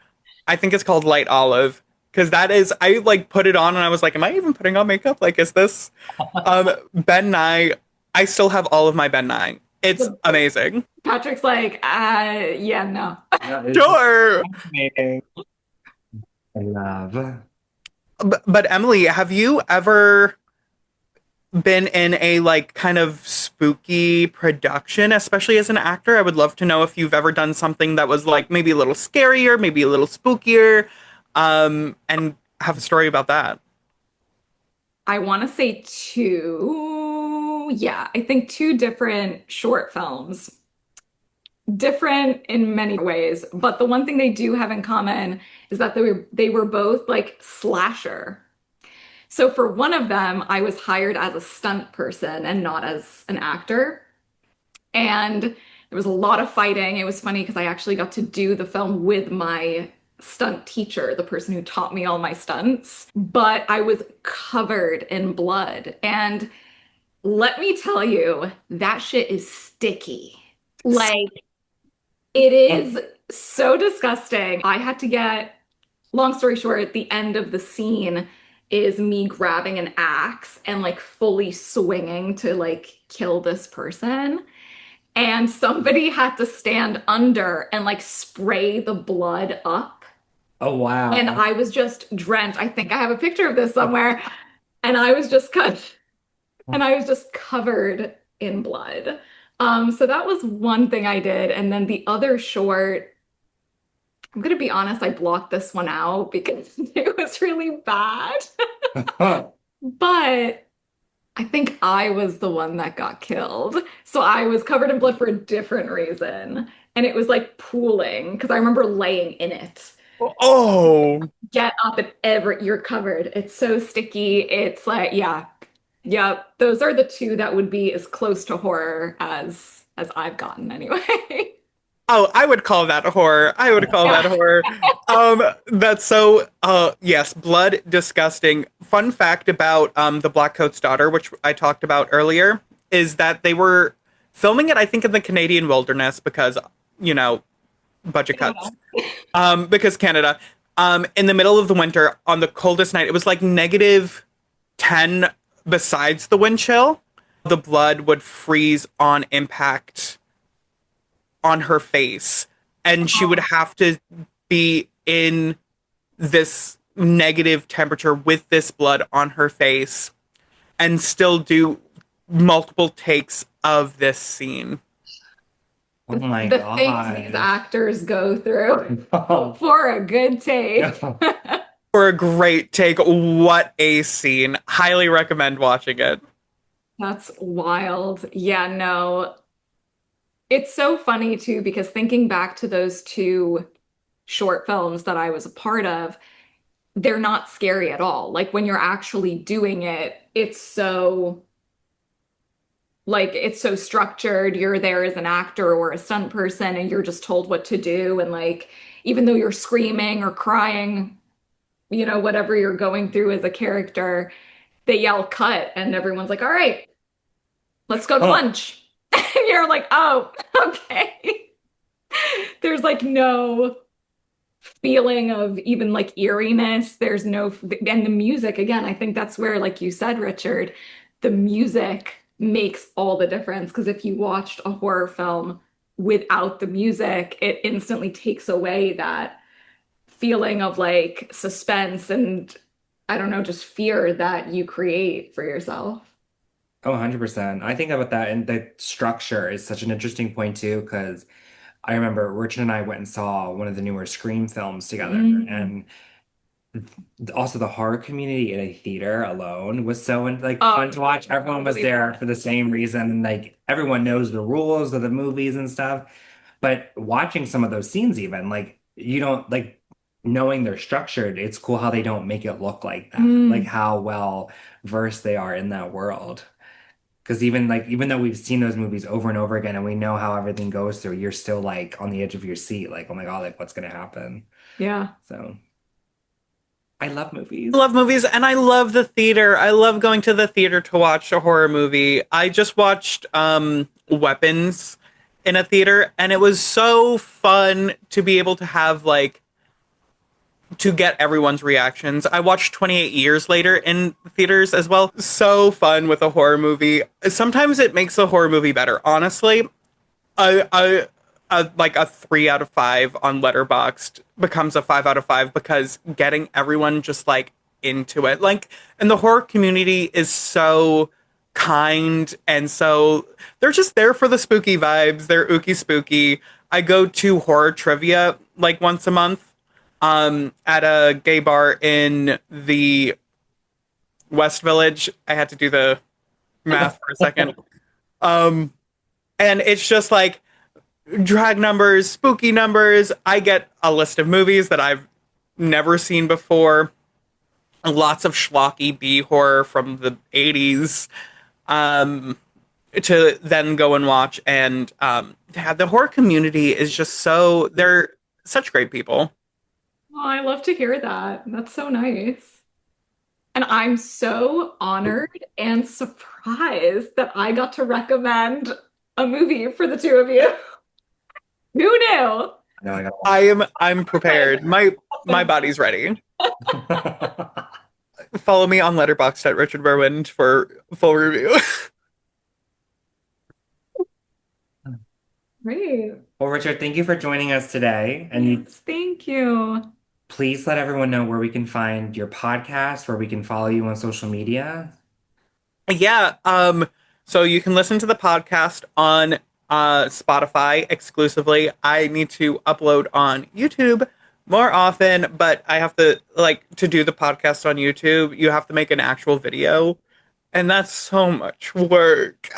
I think it's called light olive because that is I like put it on and I was like, am I even putting on makeup? Like, is this Ben Nye? I still have all of my Ben Nye. It's amazing. Patrick's like, yeah, no. yeah, it's Sure. fascinating. I love. But Emily, have you ever been in a like kind of spooky production, especially as an actor? I would love to know if you've ever done something that was like maybe a little scarier, maybe a little spookier, and have a story about that. I want to say two, yeah, I think two different short films. Different in many ways, but the one thing they do have in common is that they were both like slasher. So for one of them, I was hired as a stunt person and not as an actor. And there was a lot of fighting. It was funny because I actually got to do the film with my stunt teacher, the person who taught me all my stunts, but I was covered in blood. And let me tell you, that shit is sticky. Like, it is so disgusting. I had to get, long story short, at the end of the scene is me grabbing an axe and like fully swinging to like kill this person. And somebody had to stand under and like spray the blood up. Oh, And wow. I was just drenched. I think I have a picture of this somewhere. And I was just cut and I was just covered in blood. So that was one thing I did. And then the other short, I'm gonna be honest, I blocked this one out because it was really bad. But I think I was the one that got killed. So I was covered in blood for a different reason. And it was like pooling because I remember laying in it. Oh, Get up and you're covered. It's so sticky. It's like, yeah. Yeah, those are the two that would be as close to horror as I've gotten anyway. oh, I would call that horror. I would call that Yeah. horror. That's so yes, blood disgusting. Fun fact about the Black Coat's daughter, which I talked about earlier, is that they were filming it, I think, in the Canadian wilderness because, you know, budget cuts. Because Canada. In the middle of the winter on the coldest night, it was like -10 besides the wind chill. The blood would freeze on impact on her face, and she would have to be in this negative temperature with this blood on her face and still do multiple takes of this scene. Oh my The things these God. actors go through Oh, for a good take. no. For a great take, what a scene. Highly recommend watching it. That's wild. Yeah, no. It's so funny too, because thinking back to those two short films that I was a part of, they're not scary at all. Like when you're actually doing it, it's so structured. You're there as an actor or a stunt person and you're just told what to do. And like, even though you're screaming or crying, whatever you're going through as a character, they yell cut and everyone's like, all right, let's go to Oh, lunch. And you're like, oh, okay. There's like no feeling of even like eeriness. There's no, and the music, again, I think that's where, like you said, Richard, the music makes all the difference. Because if you watched a horror film without the music, it instantly takes away that feeling of like suspense and I don't know, just fear that you create for yourself. oh, 100%. I think about that, and the structure is such an interesting point too, because I remember Richard and I went and saw one of the newer Scream films together, Mm. and also the horror community in a theater alone was so like Oh, fun to watch. Everyone was totally there fun. for the same reason, and like everyone knows the rules of the movies and stuff. But watching some of those scenes, even like you don't like knowing they're structured, it's cool how they don't make it look like that, like Mm. how well versed they are in that world. Because even though we've seen those movies over and over again and we know how everything goes through, you're still like on the edge of your seat, like, oh my God, like what's gonna happen? Yeah. So I love I movies. love movies and I love the theater. I love going to the theater to watch a horror movie. I just watched Weapons in a theater and it was so fun to be able to have like to get everyone's reactions. I watched 28 Years Later in theaters as well. So fun with a horror movie. Sometimes it makes a horror movie better. Honestly, like a 3 out of 5 on Letterboxd becomes a 5 out of 5 because getting everyone just like into it, like, and the horror community is so kind and so they're just there for the spooky vibes. They're ooky spooky. I go to horror trivia like once a month, at a gay bar in the West Village. I had to do the math for a second. Um, and it's just like drag numbers, spooky numbers. I get a list of movies that I've never seen before. Lots of schlocky B horror from the 80s, um, to then go and watch. And yeah, the horror community is just so, they're such great people. Oh, I love to hear that. That's so nice. And I'm so honored and surprised that I got to recommend a movie for the two of you. Who knew? No, I gotta I'm Okay. prepared. My body's ready. watch. Follow me on Letterboxd at Richard Berwind for full review. Great. Well, Richard, thank you for joining us today. And Yes, thank you. please let everyone know where we can find your podcast, where we can follow you on social media. Yeah, so you can listen to the podcast on Spotify exclusively. I need to upload on YouTube more often, but I have to to do the podcast on YouTube, you have to make an actual video, and that's so much work.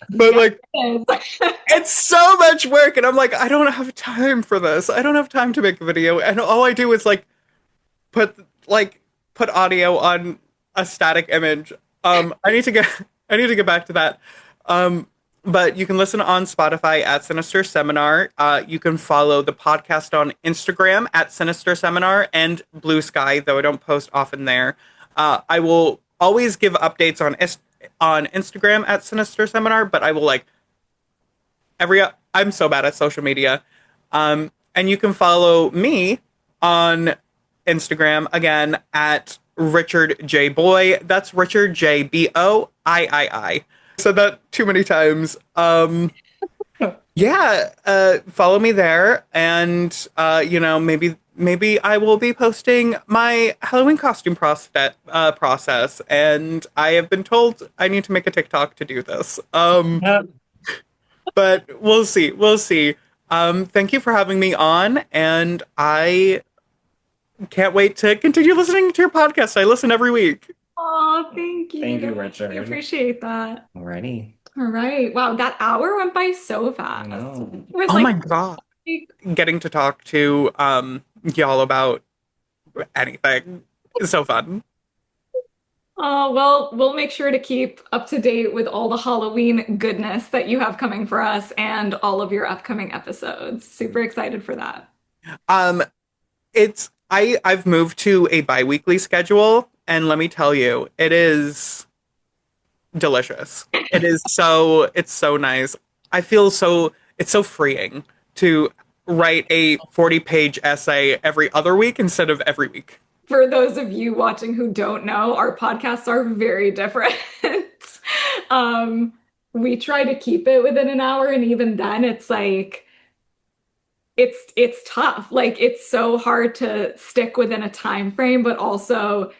But Yes, like it is. it's so much work and I'm like I don't have time for this. I don't have time to make a video and all I do is put like put audio on a static image. I need to get I need to get back to that. Um, but you can listen on Spotify at Sinister Seminar. You can follow the podcast on Instagram at Sinister Seminar and Blue Sky, though I don't post often there. I will always give updates on Instagram at Sinister Seminar, but I will every I'm so bad at social media. And you can follow me on Instagram again at Richard J Boy. That's Richard J Boii. Said that too many times. Yeah, follow me there, and maybe I will be posting my Halloween costume process. And I have been told I need to make a TikTok to do this. Yep. But we'll see. We'll see. Thank you for having me on, and I can't wait to continue listening to your podcast. I listen every week. Oh, thank you. Thank you, I Richard. appreciate that. Alrighty. All right. Wow, that hour went by so fast. I know. It was Oh like my god. Getting to talk to y'all about anything is so fun. oh, well, we'll make sure to keep up to date with all the Halloween goodness that you have coming for us and all of your upcoming episodes. Super excited for that. Um I've moved to a bi-weekly schedule and let me tell you, it is delicious. It's so nice. I feel so it's so freeing to write a 40-page essay every other week instead of every week. For those of you watching who don't know, our podcasts are very different. um, we try to keep it within an hour, and even then, it's like it's tough. Like it's so hard to stick within a time frame, but also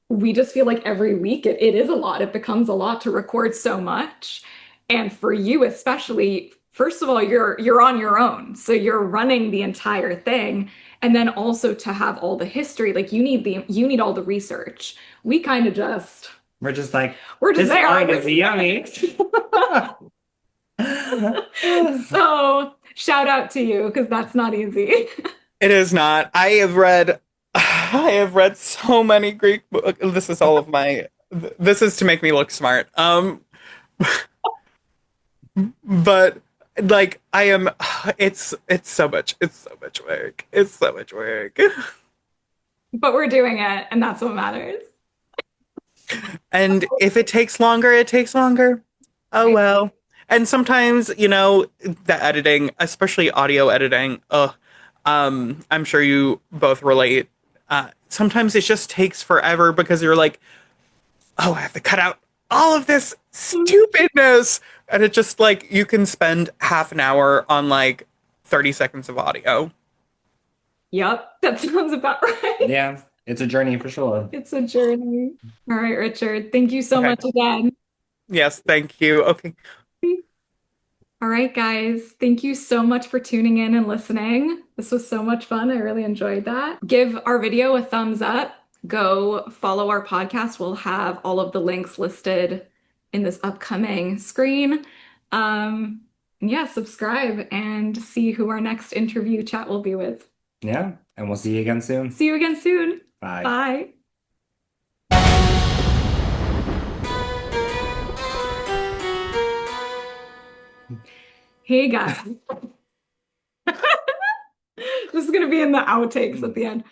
we just feel like every week it is a lot. It becomes a lot to record so much. And for you especially, first of all, you're on your own. So you're running the entire thing. And then also to have all the history, like you need all the research. We kind of just We're just like, we're just this there. wine is yummy. So shout out to you because that's not easy. It is not. I have read so many Greek books. This is all of my this is to make me look smart. But like I am it's so much work. It's so much work. But we're doing it, and that's what matters. And if it takes longer, it takes longer. Oh well. And sometimes, the editing, especially audio editing, I'm sure you both relate. Sometimes it just takes forever because you're like, oh, I have to cut out all of this stupidness. And it just you can spend half an hour on 30 seconds of audio. Yep, that sounds about right. Yeah, it's a journey for sure. It's a journey. All right, Richard. Thank you so Okay. much again. Yes, thank you. Okay. All right, guys. Thank you so much for tuning in and listening. This was so much fun. I really enjoyed that. Give our video a thumbs up. Go follow our podcast. We'll have all of the links listed in this upcoming screen. Yeah, subscribe and see who our next interview chat will be with. Yeah, and we'll see you again soon. See you again soon. Bye. Bye. Hey guys. This is gonna be in the outtakes at the end.